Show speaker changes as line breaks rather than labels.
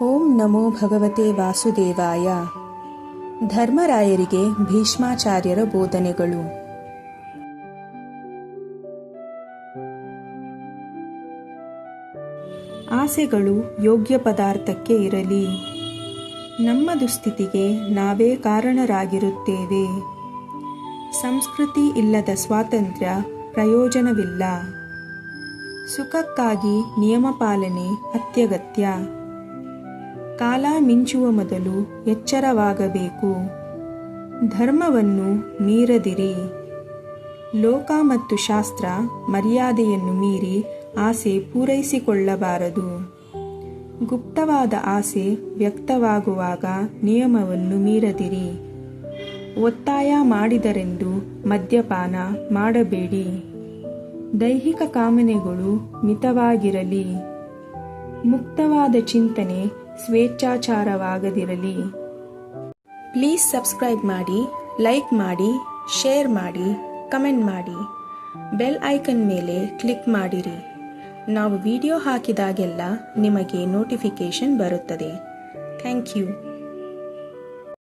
ಓಂ ನಮೋ ಭಗವತೆ ವಾಸುದೇವಾಯ. ಧರ್ಮರಾಯರಿಗೆ ಭೀಷ್ಮಾಚಾರ್ಯರ ಬೋಧನೆಗಳು. ಆಸೆಗಳು ಯೋಗ್ಯ ಪದಾರ್ಥಕ್ಕೆ ಇರಲಿ. ನಮ್ಮ ದುಸ್ಥಿತಿಗೆ ನಾವೇ ಕಾರಣರಾಗಿರುತ್ತೇವೆ. ಸಂಸ್ಕೃತಿ ಇಲ್ಲದ ಸ್ವಾತಂತ್ರ್ಯ ಪ್ರಯೋಜನವಿಲ್ಲ. ಸುಖಕ್ಕಾಗಿ ನಿಯಮ ಪಾಲನೆ ಅತ್ಯಗತ್ಯ. ಕಾಲ ಮಿಂಚುವ ಮೊದಲು ಎಚ್ಚರವಾಗಬೇಕು. ಧರ್ಮವನ್ನು ಮೀರದಿರಿ. ಲೋಕ ಮತ್ತು ಶಾಸ್ತ್ರ ಮರ್ಯಾದೆಯನ್ನು ಮೀರಿ ಆಸೆ ಪೂರೈಸಿಕೊಳ್ಳಬಾರದು. ಗುಪ್ತವಾದ ಆಸೆ ವ್ಯಕ್ತವಾಗುವಾಗ ನಿಯಮವನ್ನು ಮೀರದಿರಿ. ಒತ್ತಾಯ ಮಾಡಿದರೆಂದು ಮದ್ಯಪಾನ ಮಾಡಬೇಡಿ. ದೈಹಿಕ ಕಾಮನೆಗಳು ಮಿತವಾಗಿರಲಿ. ಮುಕ್ತವಾದ ಚಿಂತನೆ ಸ್ವೇಚ್ಛಾಚಾರವಾಗದಿರಲಿ. ಪ್ಲೀಸ್ ಸಬ್ಸ್ಕ್ರೈಬ್ ಮಾಡಿ, ಲೈಕ್ ಮಾಡಿ, ಶೇರ್ ಮಾಡಿ, ಕಮೆಂಟ್ ಮಾಡಿ. ಬೆಲ್ ಐಕನ್ ಮೇಲೆ ಕ್ಲಿಕ್ ಮಾಡಿರಿ. ನಾವು ವಿಡಿಯೋ ಹಾಕಿದಾಗೆಲ್ಲ ನಿಮಗೆ ನೋಟಿಫಿಕೇಶನ್ ಬರುತ್ತದೆ. Thank you.